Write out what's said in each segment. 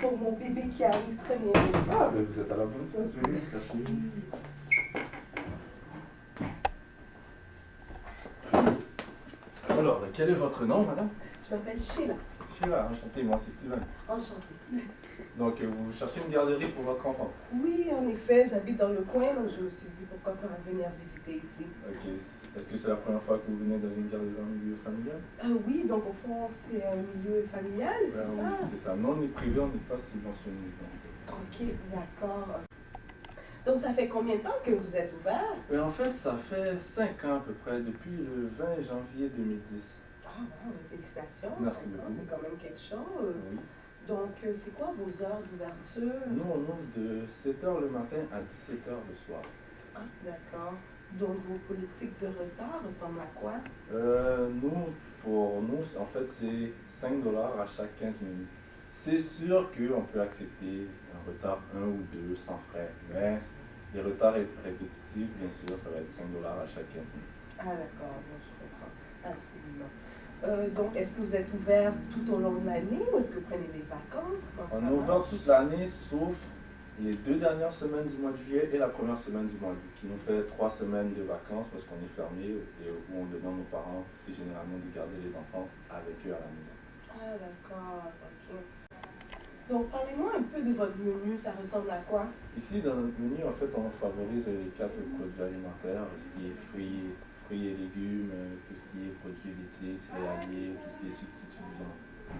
pour mon bébé qui arrive très bien. Ah, mais vous êtes à la bonne place, oui, merci. Alors, quel est votre nom, madame? Je m'appelle Sheila. Sheila, enchanté, moi c'est Steven. Enchantée. Donc, vous cherchez une garderie pour votre enfant? Oui, en effet, j'habite dans le coin, donc je me suis dit pourquoi pas venir visiter ici. Ok. Est-ce que c'est la première fois que vous venez dans une garderie en milieu familial? Oui, donc au fond, c'est un milieu familial, c'est Oui, ça? c'est ça. Non, on est privé, on n'est pas subventionné. Ok, d'accord. Donc ça fait combien de temps que vous êtes ouvert? En fait, ça fait 5 ans à peu près, depuis le 20 janvier 2010. Ah bon, félicitations, Merci 5 ans, beaucoup. c'est quand même quelque chose. Oui. Donc, c'est quoi vos heures d'ouverture? Nous, on ouvre de 7h le matin à 17h le soir. Ah, d'accord. Donc, vos politiques de retard ressemblent à quoi? Pour nous, en fait, c'est 5 $ à chaque 15 minutes. C'est sûr qu'on peut accepter un retard 1 ou 2 sans frais, mais les retards répétitifs, bien sûr, ça va être 5 $ à chaque 15 minutes. Ah, d'accord, bon, je comprends. Absolument. Donc, est-ce que vous êtes ouvert tout au long de l'année ou est-ce que vous prenez des vacances? On est ouvert toute l'année, sauf les 2 dernières semaines du mois de juillet et la première semaine du mois d'août, qui nous fait 3 semaines de vacances parce qu'on est fermé et où on demande aux parents, c'est généralement de garder les enfants avec eux à la maison. Ah, d'accord, ok. Donc, parlez-moi un peu de votre menu, ça ressemble à quoi? Ici, dans notre menu, en fait, on favorise les 4 produits alimentaires, ce qui est fruits et légumes, tout ce qui est produits laitiers, céréaliers, tout ce qui est substitut de viande.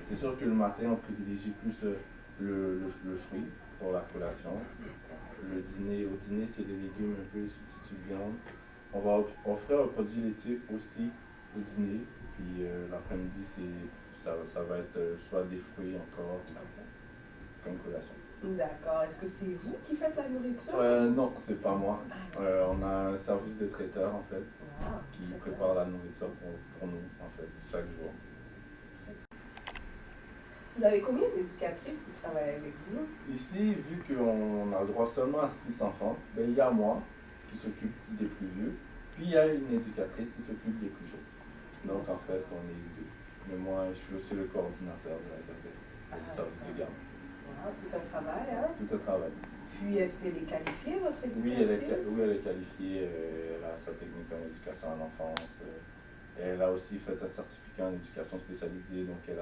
C'est sûr que le matin, on privilégie plus le fruit pour la collation. Au dîner, c'est les légumes, un peu les substituts de viande. On va offrir un produit laitier aussi au dîner, puis l'après-midi, ça va être soit des fruits encore, comme collation. D'accord. Est-ce que c'est vous qui faites la nourriture? Non, c'est pas moi. On a un service de traiteur en fait qui prépare la nourriture pour nous en fait chaque jour. Vous avez combien d'éducatrices qui travaillent avec vous? Ici, vu qu'on a le droit seulement à 6 enfants, il y a moi qui s'occupe des plus vieux, puis il y a une éducatrice qui s'occupe des plus jeunes. Donc en fait, on est deux. Mais moi, je suis aussi le coordinateur de la garderie, du service de garde. Wow, tout un travail, hein? Tout un travail. Puis, est-ce qu'elle est qualifiée, votre éducatrice? Oui, elle est qualifiée. Elle a sa technique en éducation à l'enfance. Elle a aussi fait un certificat en éducation spécialisée, donc elle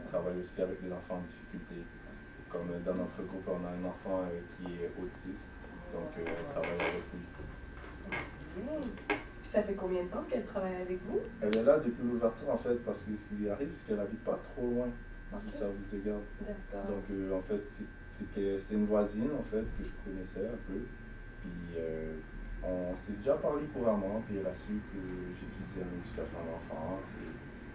travaille aussi avec les enfants en difficulté. Comme dans notre groupe, on a un enfant qui est autiste, donc elle travaille avec lui. Puis ça fait combien de temps qu'elle travaille avec vous? Elle est là depuis l'ouverture en fait, parce que ce qui arrive, c'est qu'elle habite pas trop loin du service de garde. Donc en fait, c'est une voisine en fait que je connaissais un peu. Puis on s'est déjà parlé couramment, puis elle a su que j'étudiais en éducation à l'enfance.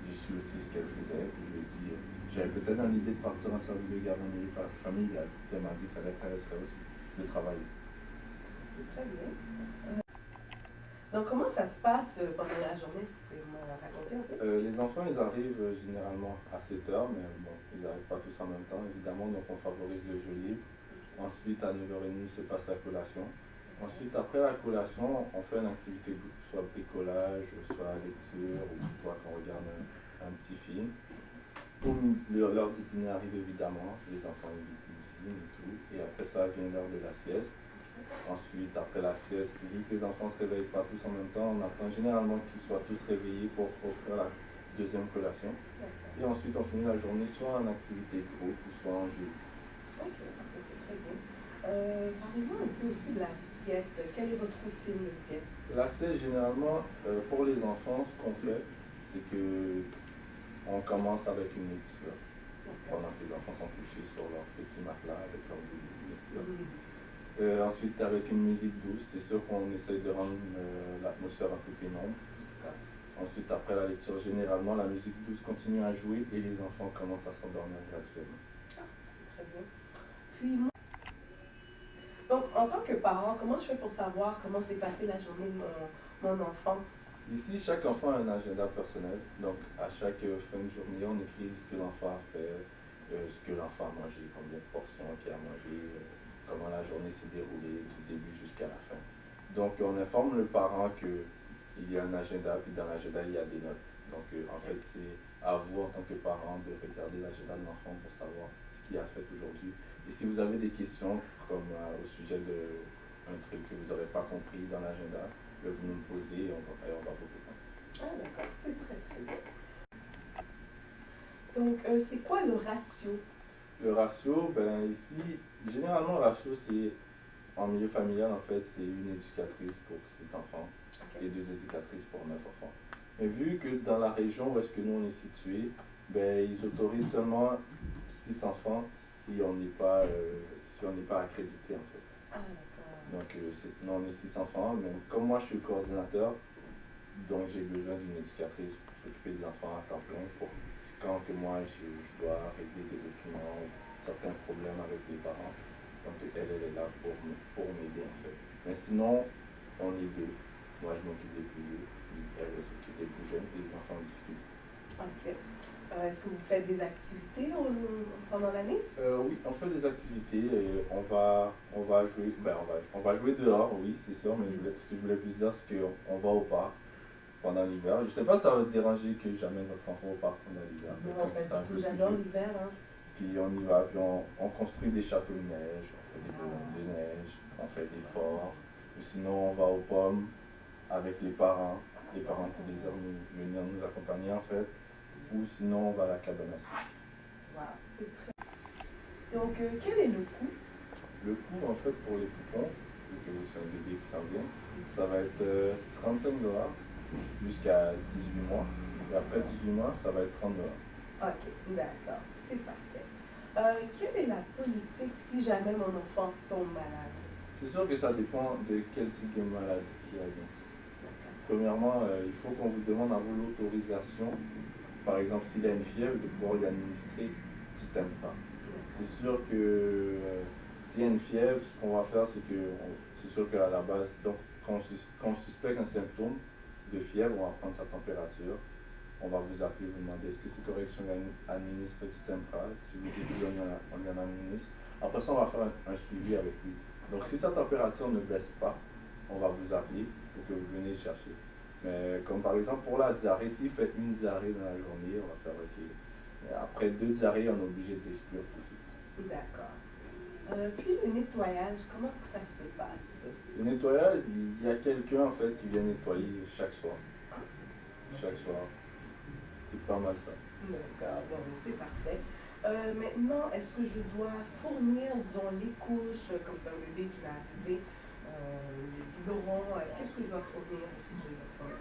J'ai su aussi ce qu'elle faisait, puis je lui ai dit, j'avais peut-être dans l'idée de partir en service de garde en milieu familial. Puis elle m'a dit que ça l'intéresserait aussi de travailler. C'est très bien. Donc, comment ça se passe pendant la journée? Est-ce que vous pouvez me raconter un peu? Les enfants, ils arrivent généralement à 7 h, mais bon, ils n'arrivent pas tous en même temps, évidemment, donc on favorise le jeu libre. Ensuite, à 9h30 se passe la collation. Ensuite, après la collation, on fait une activité groupe, soit bricolage, soit lecture, ou soit qu'on regarde un petit film. L'heure du dîner arrive évidemment, les enfants invitent ici et tout. Et après ça vient l'heure de la sieste. Ensuite, après la sieste, vu que les enfants ne se réveillent pas tous en même temps, on attend généralement qu'ils soient tous réveillés pour offrir la deuxième collation. Et ensuite, on finit la journée soit en activité de groupe ou soit en jeu. Ok, c'est très bien. Parlez-moi un peu aussi de la sieste. Quelle est votre routine de sieste? La sieste, généralement, pour les enfants, ce qu'on fait, c'est que on commence avec une lecture. Pendant que les enfants sont couchés sur leur petit matelas avec leur bébé, bien sûr. Ensuite, avec une musique douce, c'est sûr qu'on essaie de rendre l'atmosphère un peu pénombre. Ensuite, après la lecture, généralement, la musique douce continue à jouer et les enfants commencent à s'endormir graduellement. Ah, c'est très bien. Puis moi, donc, en tant que parent, comment je fais pour savoir comment s'est passée la journée de mon enfant? Ici, chaque enfant a un agenda personnel. Donc, à chaque fin de journée, on écrit ce que l'enfant a fait, ce que l'enfant a mangé, combien de portions qu'il a mangé, comment la journée s'est déroulée du début jusqu'à la fin. Donc, on informe le parent qu'il y a un agenda, puis dans l'agenda, il y a des notes. Donc, en fait, c'est à vous, en tant que parent, de regarder l'agenda de l'enfant pour savoir ce qui qui est faite aujourd'hui. Et si vous avez des questions comme au sujet d'un truc que vous n'aurez pas compris dans l'agenda, vous nous le posez et on va vous répondre. Ah d'accord, c'est très très bien. Donc c'est quoi le ratio? Le ratio, ben ici, généralement le ratio c'est en milieu familial en fait, c'est une éducatrice pour 6 enfants et 2 éducatrices pour 9 enfants. Mais vu que dans la région où est-ce que nous on est situé, ben ils autorisent seulement 6 enfants si on n'est pas, accrédité en fait. Ah d'accord. Donc nous on est 6 enfants, mais comme moi je suis le coordinateur, donc j'ai besoin d'une éducatrice pour s'occuper des enfants à temps plein pour quand que moi je dois régler des documents, certains problèmes avec les parents. Donc elle est là pour m'aider en fait. Mais sinon, on est deux. Moi je m'occupe des plus vieux, puis elle s'occupe des plus jeunes et des enfants en difficulté. Ok. Est-ce que vous faites des activités pendant l'année? Oui, on fait des activités. Et on va jouer. Ben, on va jouer dehors, oui, c'est sûr. Mais ce que je voulais plus dire, c'est qu'on va au parc pendant l'hiver. Je sais pas si ça va te déranger que j'amène votre enfant au parc pendant l'hiver. Non, pas du tout. J'adore l'hiver. Hein. Puis on y va, puis on construit des châteaux de neige, on fait des bonhommes de neige, on fait des forts. Ou sinon, on va aux pommes avec les parents qui désirent venir nous accompagner en fait. Ou sinon, on va à la cabane à sucre. Wow, c'est très. Donc, quel est le coût? Le coût en fait pour les poupons, vu que c'est un bébé qui s'en vient, ça va être 35$ jusqu'à 18 mois. Et après 18 mois, ça va être 30$. Ok, d'accord, c'est parfait. Quelle est la politique si jamais mon enfant tombe malade? C'est sûr que ça dépend de quel type de maladie qu'il a. Premièrement, il faut qu'on vous demande à vous l'autorisation, par exemple s'il a une fièvre, de pouvoir lui administrer du Tempra. C'est sûr que s'il y a une fièvre, ce qu'on va faire, c'est que c'est sûr qu'à la base, donc quand on suspecte un symptôme de fièvre, on va prendre sa température. On va vous appeler, vous demander est-ce que c'est correct si on administre du Tempra. Si vous dites oui, on lui en administre. Après ça, on va faire un suivi avec lui. Donc si sa température ne baisse pas, on va vous appeler pour que vous veniez chercher. Mais comme par exemple pour la diarrhée, s'il fait une diarrhée dans la journée, on va faire OK. Mais après 2 diarrhées, on est obligé d'exclure tout de suite. D'accord. Puis le nettoyage, comment ça se passe? Le nettoyage, il y a quelqu'un en fait qui vient nettoyer chaque soir. Chaque soir. C'est pas mal ça. D'accord, bon, c'est parfait. Maintenant, est-ce que je dois fournir, disons, les couches, comme c'est un bébé qui va arriver, les biberons, qu'est-ce que je dois fournir si je dois fournir?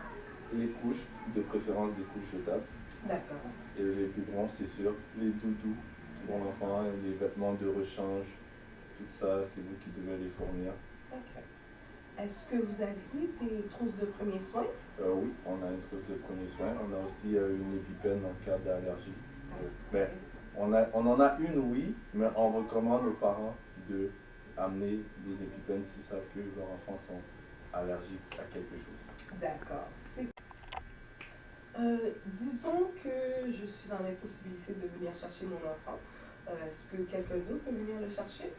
Les couches, de préférence des couches jetables. D'accord. Et les biberons, c'est sûr. Les doudous pour l'enfant, les vêtements de rechange, tout ça, c'est vous qui devez les fournir. Ok. Est-ce que vous aviez des trousses de premiers soins? Oui, on a une trousse de premiers soins. On a aussi une épipène en cas d'allergie. Mais on en a une, oui, mais on recommande aux parents d'amener des épipènes s'ils savent que leurs enfants sont allergiques à quelque chose. D'accord. Disons que je suis dans l'impossibilité de venir chercher mon enfant. Est-ce que quelqu'un d'autre peut venir le chercher?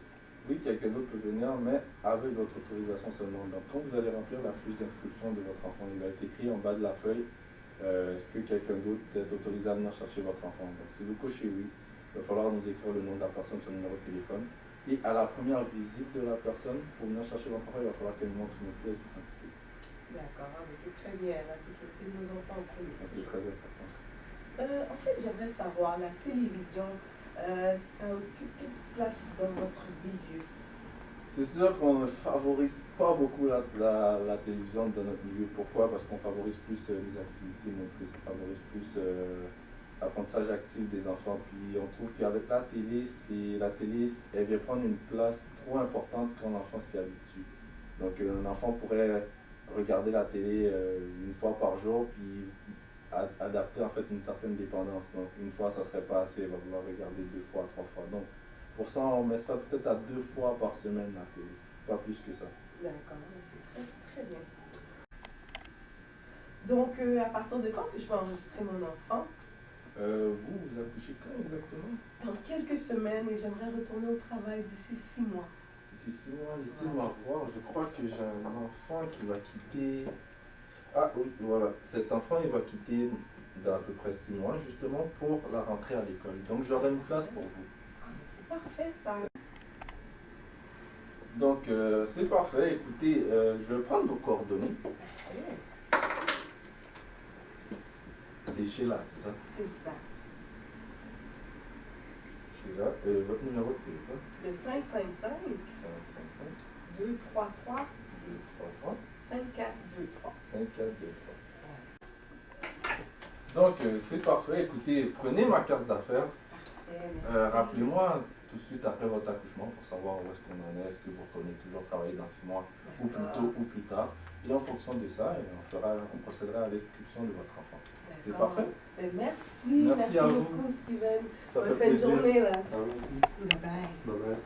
Oui, quelqu'un d'autre peut venir, mais avec votre autorisation seulement. Donc, quand vous allez remplir la fiche d'inscription de votre enfant, il va être écrit en bas de la feuille est-ce que quelqu'un d'autre est autorisé à venir chercher votre enfant. Donc, si vous cochez oui, il va falloir nous écrire le nom de la personne, son numéro de téléphone. Et à la première visite de la personne, pour venir chercher votre enfant, il va falloir qu'elle montre une pièce d'identité. D'accord, mais c'est très bien, la sécurité de nos enfants en premier. C'est très important. En fait, j'aimerais savoir, la télévision, ça occupe quelle place dans votre milieu? C'est sûr qu'on ne favorise pas beaucoup la télévision dans notre milieu. Pourquoi? Parce qu'on favorise plus les activités motrices, on favorise plus l'apprentissage actif des enfants. Puis on trouve qu'avec la télé, elle vient prendre une place trop importante quand l'enfant s'y habitue. Donc un enfant pourrait regarder la télé une fois par jour, puis adapter en fait une certaine dépendance. Donc une fois, ça serait pas assez, il va vouloir regarder 2 fois, 3 fois. Donc pour ça, on met ça peut-être à 2 fois par semaine la télé, pas plus que ça. D'accord, c'est très, très bien. Donc, à partir de quand que je peux enregistrer mon enfant? Vous accouchez quand exactement? Dans quelques semaines, et j'aimerais retourner au travail d'ici 6 mois. D'ici 6 mois, laissez-moi voir. Je crois que j'ai un enfant qui va quitter. Ah oui, voilà. Cet enfant, il va quitter dans à peu près 6 mois, justement, pour la rentrée à l'école. Donc, j'aurai une place pour vous. Ah, mais c'est parfait, ça. Donc, c'est parfait. Écoutez, je vais prendre vos coordonnées. C'est Sheila, c'est ça? C'est ça. Sheila, votre numéro de téléphone? Le 555 233 233 5423. 5423. Donc, c'est parfait. Écoutez, prenez ma carte d'affaires. Rappelez-moi tout de suite après votre accouchement pour savoir où est-ce qu'on en est. Est-ce que vous retournez toujours travailler dans 6 mois ou plus tôt ou plus tard? Et en fonction de ça, on procédera à l'inscription de votre enfant. C'est parfait? Merci à vous. beaucoup, Steven. Ça fait Bonne fin de plaisir. journée, là. À vous aussi. Bye bye. Bye bye.